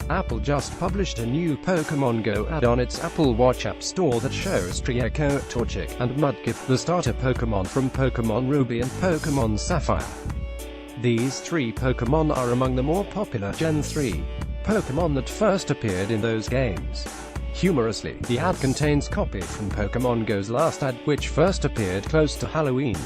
Apple just published a new Pokemon Go ad on its Apple Watch App Store that shows Trieko, Torchic, and Mudkip, the starter Pokemon from Pokemon Ruby and Pokemon Sapphire. These three Pokemon are among the more popular Gen 3 Pokemon that first appeared in those games. Humorously, the ad contains copy from Pokemon Go's last ad, which first appeared close to Halloween.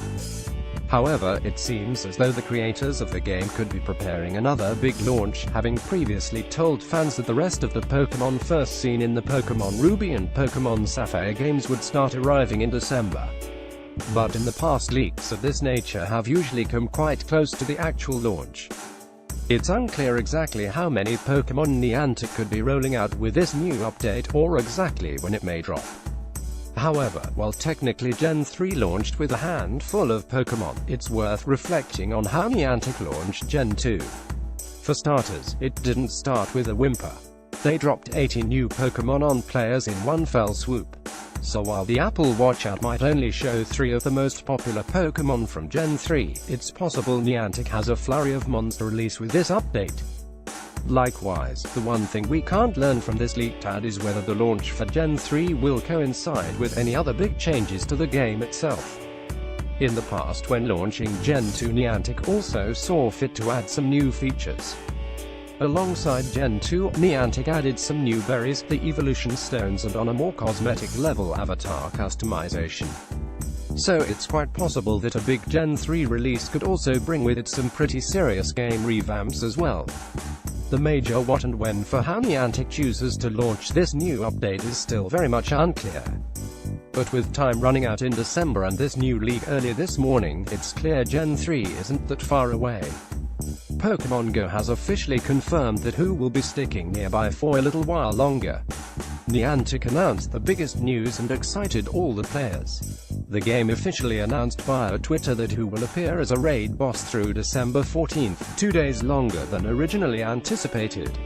However, it seems as though the creators of the game could be preparing another big launch, having previously told fans that the rest of the Pokemon first seen in the Pokemon Ruby and Pokemon Sapphire games would start arriving in December. But in the past, leaks of this nature have usually come quite close to the actual launch. It's unclear exactly how many Pokemon Niantic could be rolling out with this new update, or exactly when it may drop. However, while technically Gen 3 launched with a handful of Pokemon, it's worth reflecting on how Niantic launched Gen 2. For starters, it didn't start with a whimper. They dropped 80 new Pokemon on players in one fell swoop. So while the Apple Watch app might only show 3 of the most popular Pokemon from Gen 3, it's possible Niantic has a flurry of monster release with this update. Likewise, the one thing we can't learn from this leaked ad is whether the launch for Gen 3 will coincide with any other big changes to the game itself. In the past, when launching Gen 2, Niantic also saw fit to add some new features. Alongside Gen 2, Niantic added some new berries, the evolution stones, and on a more cosmetic level, avatar customization. So it's quite possible that a big Gen 3 release could also bring with it some pretty serious game revamps as well. The major what and when for how Niantic chooses to launch this new update is still very much unclear. But with time running out in December and this new leak earlier this morning, it's clear Gen 3 isn't that far away. Pokemon Go has officially confirmed that who will be sticking nearby for a little while longer. Niantic announced the biggest news and excited all the players. The game officially announced via Twitter that who will appear as a raid boss through December 14th, 2 days longer than originally anticipated.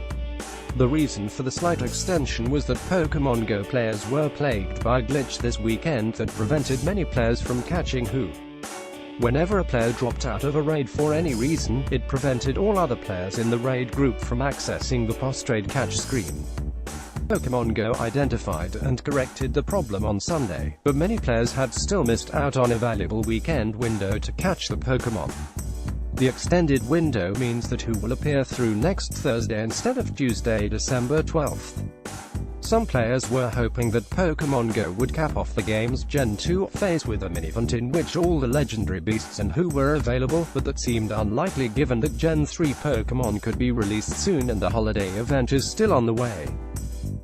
The reason for the slight extension was that Pokemon Go players were plagued by a glitch this weekend that prevented many players from catching who. Whenever a player dropped out of a raid for any reason, it prevented all other players in the raid group from accessing the post-raid catch screen. Pokemon Go identified and corrected the problem on Sunday, but many players had still missed out on a valuable weekend window to catch the Pokemon. The extended window means that who will appear through next Thursday instead of Tuesday, December 12th. Some players were hoping that Pokemon Go would cap off the game's Gen 2 phase with a mini-event in which all the legendary beasts and who were available, but that seemed unlikely given that Gen 3 Pokemon could be released soon and the holiday event is still on the way.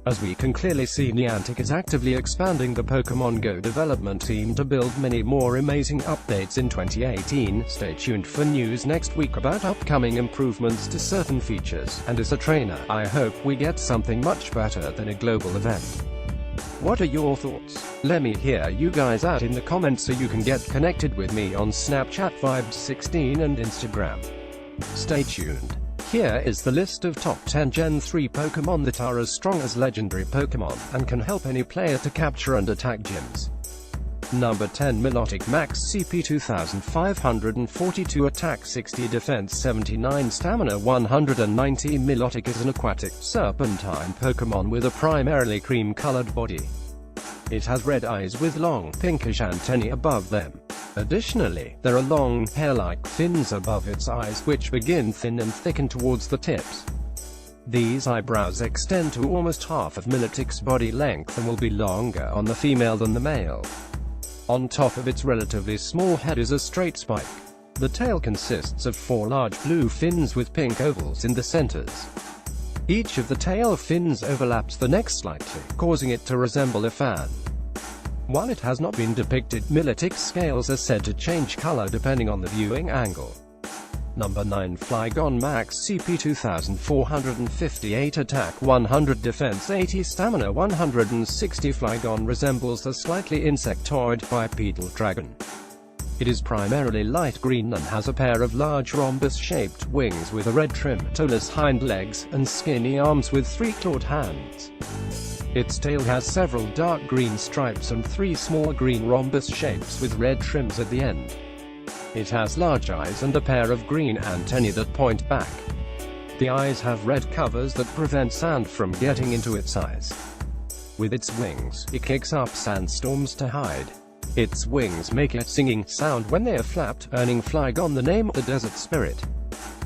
As we can clearly see, Niantic is actively expanding the Pokemon Go development team to build many more amazing updates in 2018. Stay tuned for news next week about upcoming improvements to certain features, and as a trainer, I hope we get something much better than a global event. What are your thoughts? Let me hear you guys out in the comments so you can get connected with me on Snapchat Vibes16 and Instagram. Stay tuned. Here is the list of top 10 Gen 3 Pokemon that are as strong as legendary Pokemon, and can help any player to capture and attack gyms. Number 10, Milotic, Max CP 2542, Attack 60, Defense 79, Stamina 190. Milotic is an aquatic, serpentine Pokemon with a primarily cream-colored body. It has red eyes with long, pinkish antennae above them. Additionally, there are long, hair-like fins above its eyes which begin thin and thicken towards the tips. These eyebrows extend to almost half of Milotic's body length and will be longer on the female than the male. On top of its relatively small head is a straight spike. The tail consists of 4 large blue fins with pink ovals in the centers. Each of the tail fins overlaps the neck slightly, causing it to resemble a fan. While it has not been depicted, Milotic's scales are said to change color depending on the viewing angle. Number 9, Flygon, Max CP 2458, Attack 100, Defense 80, Stamina 160. Flygon resembles a slightly insectoid bipedal dragon. It is primarily light green and has a pair of large rhombus-shaped wings with a red trim, toeless hind legs, and skinny arms with 3 clawed hands. Its tail has several dark green stripes and 3 small green rhombus shapes with red trims at the end. It has large eyes and a pair of green antennae that point back. The eyes have red covers that prevent sand from getting into its eyes. With its wings, it kicks up sandstorms to hide. Its wings make a singing sound when they are flapped, earning Flygon the name the desert spirit.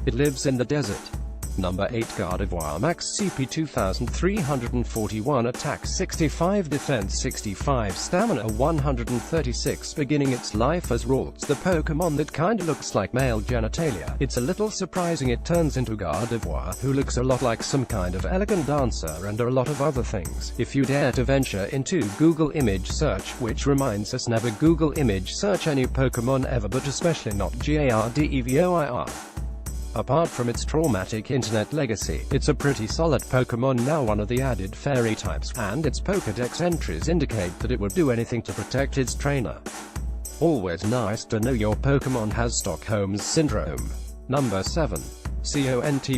It lives in the desert. Number 8 Gardevoir Max CP 2341 Attack 65 Defense 65 Stamina 136 Beginning its life as Ralts, the Pokemon that kinda looks like male genitalia. It's a little surprising it turns into Gardevoir, who looks a lot like some kind of elegant dancer and a lot of other things. If you dare to venture into Google image search, which reminds us never Google image search any Pokemon ever, but especially not Gardevoir. Apart from its traumatic internet legacy, it's a pretty solid Pokemon now, one of the added fairy types, and its Pokédex entries indicate that it would do anything to protect its trainer. Always nice to know your Pokemon has Stockholm Syndrome. Number 7. CONT